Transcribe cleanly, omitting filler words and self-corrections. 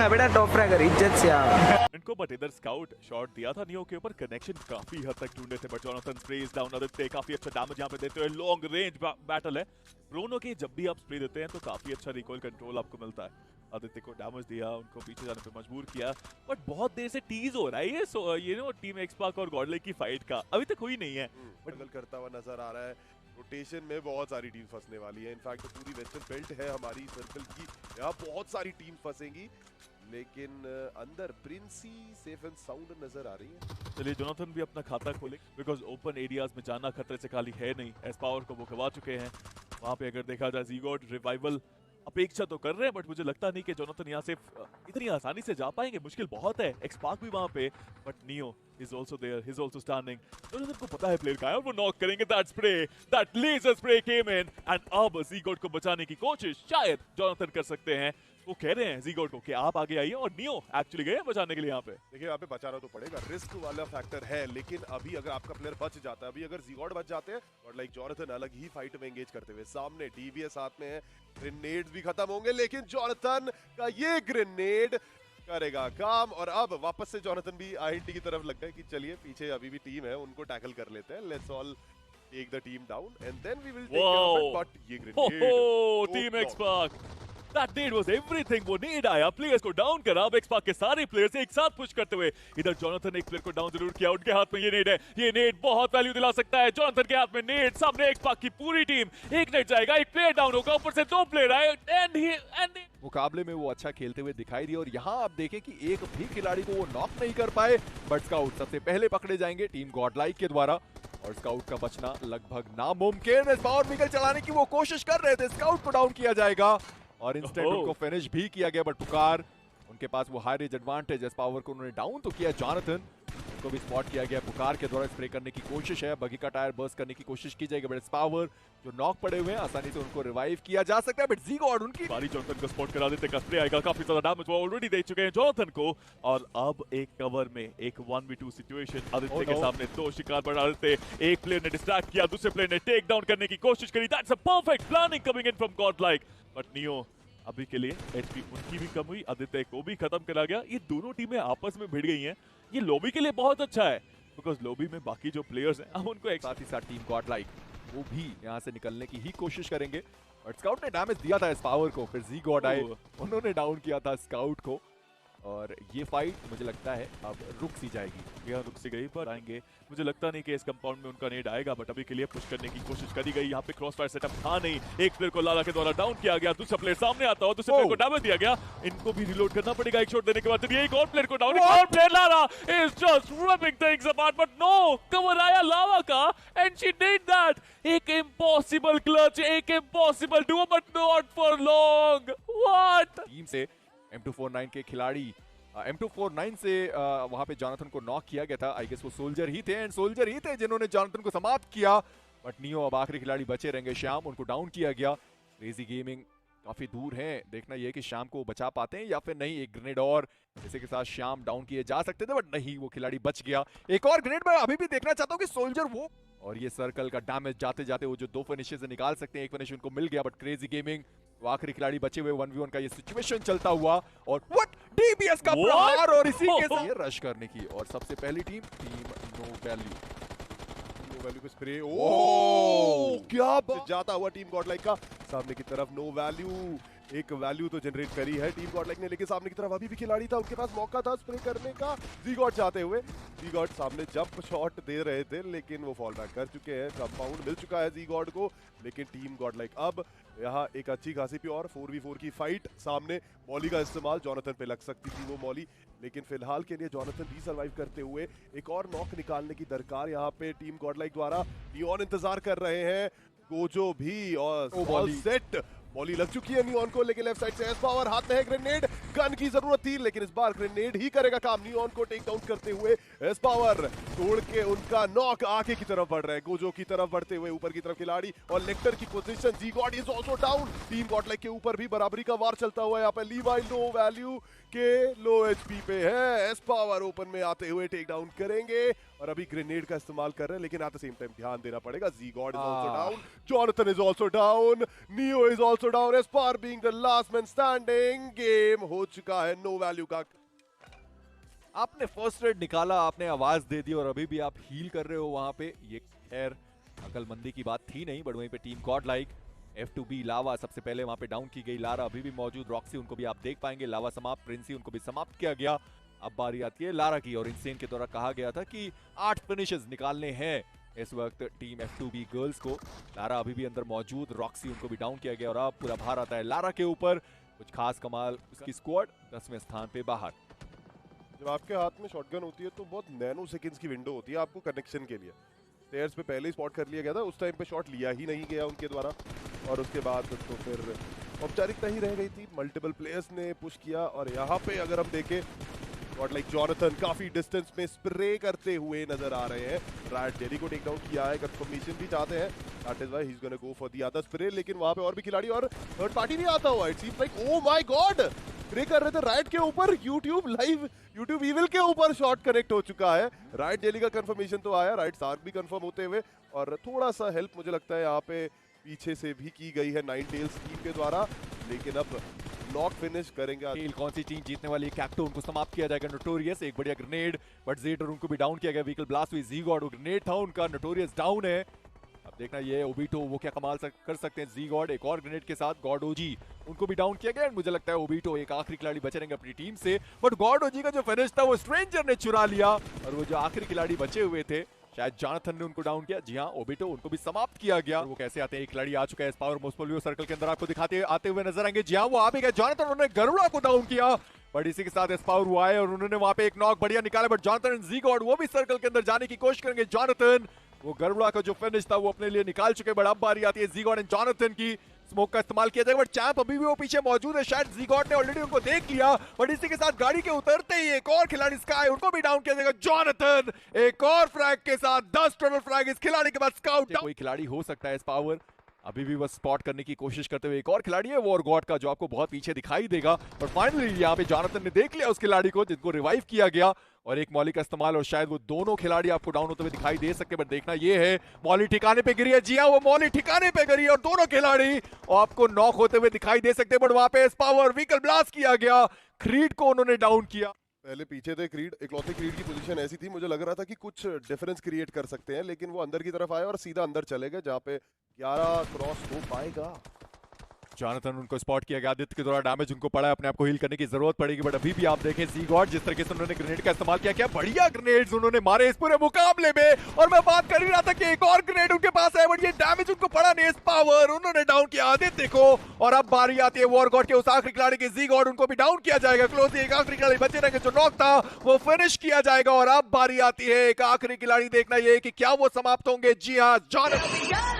करेगा बेटा top fragger इज्जत से आ इनको बट इधर स्काउट शॉट दिया था नियो के ऊपर, कनेक्शन काफी हद तक ढूंढे थे but Jonathan sprays down Aditya काफी अच्छा डैमेज यहां पे देते हुए लॉन्ग रेंज बैटल है। ब्रोनो के जब भी आप स्प्रे देते हैं तो काफी अच्छा रिकॉइल कंट्रोल आपको मिलता है। आदित्य को डैमेज दिया, उनको पीछे जाने पे मजबूर किया बट बहुत देर से टीज हो रहा है ये नो टीम एक्सपार्क और गॉडलाइक की फाइट का अभी तक हुई नहीं है बट करता हुआ नजर आ रहा है। रोटेशन में बहुत सारी टीम फंसने वाली है, इनफैक्ट पूरी वेस्टर्न बेल्ट है हमारी सर्कल की, यहाँ बहुत सारी टीम फंसेंगी लेकिन अंदर प्रिंसी सेफ एंड साउंड नजर आ रही है। चलिए जोनाथन भी अपना खाता खोले बिकॉज ओपन एरियाज में जाना खतरे से खाली है नहीं। एस पावर को वो गवा चुके हैं, वहां पे अगर देखा जाए ज़ीगोड रिवाइवल अपेक्षा तो कर रहे हैं बट मुझे लगता नहीं कि जोनाथन यहाँ से इतनी आसानी से जा पाएंगे, मुश्किल बहुत है। एक्सपार्क भी वहां पे but neo is also there, he's also standing. Jonathan को पता है प्लेयर का है और वो नॉक करेंगे। That spray, that laser spray came in and अब ज़ीगोड को बचाने की कोशिश शायद जोनाथन कर सकते हैं। वो कह रहे हैं ज़ीगोड को कि आप आगे आइए और नियो एक्चुअली गए बचाने के लिए यहाँ पे। देखिए यहाँ पे बचाना तो पड़ेगा, रिस्क वाला फैक्टर है, लेकिन अभी अगर आपका प्लेयर बच जाता है, अभी अगर ज़ीगोड बच जाते हैं और लाइक जोनाथन अलग ही फाइट में एंगेज करते हुए सामने डीबीएस साथ में है, ग्रेनेड्स भी खत्म होंगे लेकिन जोनाथन का ये ग्रेनेड करेगा काम और अब वापस से जोनाथन भी आईएनटी की तरफ लग गए कि चलिए पीछे अभी भी टीम है उनको टैकल कर लेते हैं। Let's all take the team down and then we will take care of it. But ये ग्रेनेड टीम एक्सपार्क That need was everything, वो नीड आया प्लेयर्स को डाउन करा। अब एक्सपार्क के सारे प्लेयर्स एक साथ पुश करते हुए इधर जोनाथन एक प्लेयर को डाउन जरूर किया, उनके हाथ में ये नीड है, ये नीड बहुत वैल्यू दिला सकता है। जोनाथन के हाथ में नीड, सामने एक्सपार्क की पूरी टीम एक नेट जाएगा, एक प्लेयर डाउन होगा, ऊपर से दो प्लेयर आए एंड मुकाबले में वो अच्छा खेलते हुए दिखाई दिए और यहाँ आप देखें कि एक भी खिलाड़ी को वो नॉक नहीं कर पाए बट स्काउट सबसे पहले पकड़े जाएंगे टीम गॉडलाइक के द्वारा और स्काउट का बचना लगभग नामुमकिन। इस पावर व्हीकल चलाने की वो कोशिश कर रहे थे, स्काउट को डाउन किया जाएगा और इंस्टेंट उनको फिनिश भी किया गया बट पुकार उनके पास वो हाई रेंज एडवांटेज। इस पावर को उन्होंने डाउन तो किया, जोनाथन को भी स्पॉट किया गया, पुकार के द्वारा स्प्रे करने की कोशिश है, बगी का टायर बर्स्ट करने की कोशिश की जाएगी बट इस पावर जो नॉक पड़े हुए हैं आसानी से उनको रिवाइव किया जा सकता है बट ज़ीगोड उनकी बारी जोनाथन को स्पॉट करा देते, का स्प्रे आएगा, काफी ज्यादा डैमेज वो ऑलरेडी दे चुके हैं जोनाथन को और अब एक कवर में एक 1v2 सिचुएशन आदित्य के सामने दो शिकार बढ़ा देते। एक प्लेयर ने डिस्ट्रैक्ट किया, दूसरे प्लेयर ने टेक डाउन करने की कोशिश करी। That's a perfect planning coming in from Godlike but neo अभी के लिए एचपी उनकी भी कम हुई, आदित्य को भी खत्म करा गया। ये दोनों टीमें आपस में भिड़ गई हैं, ये लॉबी के लिए बहुत अच्छा है बिकॉज लॉबी में बाकी जो प्लेयर्स हैं हम उनको एक साथ ही साथ टीम गॉडलाइक वो भी यहाँ से निकलने की ही कोशिश करेंगे बट स्काउट ने डैमेज दिया था इस पावर को, फिर ज़ीगोड आए, उन्होंने डाउन किया था स्काउट को और ये फाइट मुझे लगता है अब रुक सी जाएगी। यह रुक सी गई पर आएंगे, मुझे लगता नहीं कि इस कंपाउंड में उनका नेड आएगा बट अभी के लिए पुश करने की कोशिश करी गई। यहाँ पे क्रॉस फायर सेटअप था नहीं, एक प्लेयर को लाला के द्वारा डाउन किया गया, दूसरा प्लेयर सामने आता हो, दूसरे प्लेयर को डैमेज दिया गया। इनको भी रिलोड करना पड़ेगा एक शॉट देने के बाद। एक और प्लेयर को डाउन, एक और प्लेयर लाला is just ripping things apart but no cover आया लावा का एंड शी डिड दैट। एक इम्पॉसिबल क्लच, एक impossible duo but not for long. What team से M249 के खिलाड़ी M249 से वहां पे जोनाथन को नॉक किया गया था, आई गेस वो सोल्जर ही थे एंड सोल्जर ही थे जिन्होंने जोनाथन को समाप्त किया बट नियो अब आखिरी खिलाड़ी बचे रहेंगे श्याम, उनको डाउन किया गया। क्रेजी गेमिंग काफी दूर है, देखना यह कि श्याम को बचा पाते हैं या फिर नहीं। एक ग्रेनेड और जैसे के साथ श्याम डाउन किए जा सकते थे बट नहीं, वो खिलाड़ी बच गया। एक और ग्रेनेड मैं अभी भी देखना चाहता हूँ कि सोल्जर वो और ये सर्कल का डैमेज जाते जाते वो जो दो फिनिशेस से निकाल सकते हैं, एक फिनिश उनको मिल गया बट क्रेजी गेमिंग वो आखिरी खिलाड़ी बचे हुए 1v1 का ये सिचुएशन चलता हुआ और व्हाट डीबीएस का प्रहार और इसी के साथ ये रश करने की और सबसे पहली टीम नो वैल्यू स्प्रे। ओह क्या जाता हुआ टीम गॉडलाइक का सामने की तरफ नो वैल्यू, एक वैल्यू तो जनरेट करी है टीम गॉडलाइक ने लेकिन सामने की तरफ अभी भी खिलाड़ी था, उनके पास मौका था स्प्रे करने का। ज़ीगोड चाहते हुए, ज़ीगोड सामने जंप शॉट दे रहे थे लेकिन वो फॉल बैक कर चुके हैं। कंपाउंड मिल चुका है ज़ीगोड को लेकिन टीम गॉडलाइक अब यहाँ एक अच्छी खासी प्योर 4v4 की फाइट सामने। मॉली का इस्तेमाल जोनाथन पे लग सकती थी वो मॉली लेकिन फिलहाल के लिए जोनाथन भी सर्वाइव करते हुए एक और नॉक निकालने की दरकार यहाँ पे टीम गॉडलाइक द्वारा। नियॉन इंतजार कर रहे हैं, गोजो भी और सेट मॉली लग चुकी है नियॉन को लेकिन लेफ्ट साइड से एस पावर हाथ में है, ग्रेनेड गन की जरूरत थी लेकिन इस बार ग्रेनेड ही करेगा काम। नियॉन को टेक डाउन करते हुए एस पावर तोड़ के उनका नॉक आगे की तरफ बढ़ रहा है, गोजो की तरफ बढ़ते हुए ऊपर की तरफ खिलाड़ी और लेक्टर की पोजीशन। ज़ीगोड is also down, team Godlike के ऊपर भी बराबरी का वार चलता हुआ यहाँ पे। लीवाई लो वैल्यू के लो एचपी पे है, एस पावर ओपन में आते हुए टेक डाउन करेंगे और अभी ग्रेनेड का इस्तेमाल कर रहे हैं लेकिन एट द सेम टाइम ध्यान देना पड़ेगा। ज़ीगोड is also down, Jonathan is also down, Neo is also down, एस्पार being the last man standing. Game हो हो चुका है नो वैल्यू का। आपने फर्स्ट एड निकाला, आपने आवाज दे दी और अभी भी आप हील कर रहे हो वहां पे। ये खैर अकलमंदी की बात थी नहीं, बट वहीं पे टीम गॉड लाइक F2B लावा सबसे पहले वहां पे डाउन की गई। लारा अभी भी मौजूद, रॉक्सी उनको भी आप देख पाएंगे। लावा समाप्त, प्रिंसी उनको भी समाप्त किया गया। अब बारी आती है लारा की, और इंसेन के द्वारा कहा गया था कि 8 फिनिशेस निकालने हैं इस वक्त टीम F2B गर्ल्स को। लारा अभी भी अंदर मौजूद, रॉक्सी उनको भी डाउन किया गया और अब पूरा भार आता है लारा के ऊपर। कुछ खास कमाल, उसकी स्क्वाड 10वें स्थान पे बाहर। जब आपके हाथ में शॉटगन होती है तो बहुत नैनो सेकंड्स की विंडो होती है आपको कनेक्शन के लिए। स्टेयर्स पे पहले ही स्पॉट कर लिया गया था, उस टाइम पे शॉट लिया ही नहीं गया उनके द्वारा, और उसके बाद तो फिर औपचारिकता ही रह गई थी। मल्टीपल प्लेयर्स ने पुश किया, और यहाँ पे अगर हम देखें गॉड लाइक जॉनथन काफी डिस्टेंस में स्प्रे करते हुए नजर आ रहे हैं। रायट जेली को टेक डाउन किया है, कंफर्मेशन भी चाहते हैं, that is why he is gonna go for the other spray. लेकिन वहां पे और भी खिलाड़ी और थर्ड पार्टी भी आता हुआ, it seems like oh my God spray कर रहे थे राइट के ऊपर। यूट्यूब लाइव, यूट्यूब इविल के ऊपर शॉट कनेक्ट हो चुका है। राइट जेली का कंफर्मेशन तो आया, राइट सार्क भी कंफर्म होते हुए, और थोड़ा सा हेल्प मुझे लगता है यहाँ पे पीछे से भी की गई है नाइन टेल्स टीम के द्वारा। लेकिन अब नॉक फिनिश करेंगे। टेल कौन सी टीम जीतने वाली है? कैक्टो, उनको समाप्त किया जाएगा। नोटोरियस, एक बढ़िया ग्रेनेड, बट जेटर उनको भी डाउन किया गया। व्हीकल ब्लास्ट हुई, ज़ीगॉड, वो ग्रेनेड था उनका, नोटोरियस डाउन है। अब देखना ये ओबीटो वो क्या कमाल कर सकते हैं। ज़ीगॉड एक और ग्रेनेड के साथ, गॉड ओजी उनको भी डाउन किया गया। एंड मुझे लगता है ओबीटो एक आखिरी खिलाड़ी बचे रहेंगे अपनी टीम से, बट गॉड ओजी का जो फिनिश था वो स्ट्रेंजर ने चुरा लिया, और वो जो आखिरी खिलाड़ी बचे हुए थे शायद जॉनथन ने उनको डाउन किया। जी हाँ, ओबीटो उनको भी समाप्त किया गया। वो कैसे आते हैं, एक खिलाड़ी आ चुका है इस पावर मोस्पोलियो सर्कल के अंदर, आपको दिखाते आते हुए नजर आएंगे। जी हाँ, वो आ भी गए जॉनथन, उन्होंने गरुड़ा को डाउन किया, बट इसी के साथ एस पावर वो आए और उन्होंने वहां पे एक नॉक बढ़िया निकाला। बट जॉनथन एंड ज़ीगॉड वो भी सर्कल के अंदर जाने की कोशिश करेंगे। जॉनथन वो गरुड़ा का जो फिनिश था वो अपने लिए निकाल चुके, बट अब बारी आती है ज़ीगॉड एंड जॉनथन की। स्मोक का इस्तेमाल किया जाएगा, बट चैंप अभी भी वो पीछे मौजूद है। शायद ज़ीगॉड ने ऑलरेडी उनको देख लिया, बट इसी के साथ गाड़ी के उतरते ही एक और खिलाड़ी स्काई, उनको भी डाउन किया जाएगा। जॉनथन एक और फ्रैग के साथ 10 टोटल फ्रैग इस खिलाड़ी के बाद। स्काउट कोई खिलाड़ी हो सकता है इस पावर, अभी भी बस स्पॉट करने की कोशिश करते हुए एक और खिलाड़ी है वो, और गॉड का जो आपको बहुत पीछे दिखाई देगा। और फाइनली यहाँ पे जॉनथन ने देख लिया उस खिलाड़ी को जिनको रिवाइव किया गया, और एक मॉली का इस्तेमाल, और शायद वो दोनों खिलाड़ी आपको डाउन होते हुए दिखाई दे सकते हैं। बट देखना ये है, मॉली ठिकाने पे गिरी है। जी हाँ, वो मॉली ठिकाने पे गिरी है, और दोनों खिलाड़ी आपको नॉक होते हुए दिखाई दे सकते हैं। बट वहां पे पावर व्हीकल ब्लास्ट किया गया, क्रीड को उन्होंने डाउन किया। पहले पीछे थे क्रीड, इकलौते क्रीड की पोजीशन ऐसी थी, मुझे लग रहा था कि कुछ डिफरेंस क्रिएट कर सकते हैं, लेकिन वो अंदर की तरफ आए और सीधा अंदर चले गए, जहाँ पे 11 क्रॉस हो पाएगा। जॉनथन उनको स्पॉट किया गया, आदित्य के द्वारा डैमेज उनको पड़ा है, अपने आप को हील करने की जरूरत पड़ेगी। बट अभी भी आप देखें ज़ीगॉड जिस तरीके से उन्होंने ग्रेनेड का इस्तेमाल किया, क्या बढ़िया ग्रेनेड्स उन्होंने मारे इस पूरे मुकाबले में। और मैं बात कर ही रहा था कि एक और ग्रेनेड उनके पास है, बट ये डैमेज उनको पड़ा नहीं। इस पावर उन्होंने डाउन किया आदित्य को, और अब बारी आती है वॉर गॉड के उस आखिरी खिलाड़ी की। ज़ीगॉड उनको भी डाउन किया जाएगा। क्लोज एक आखिरी खिलाड़ी बचे रहेंगे, जो नॉक था वो फिनिश किया जाएगा। और अब बारी आती है एक आखिरी खिलाड़ी, देखना ये कि क्या वो समाप्त होंगे। जी हाँ, जॉनथन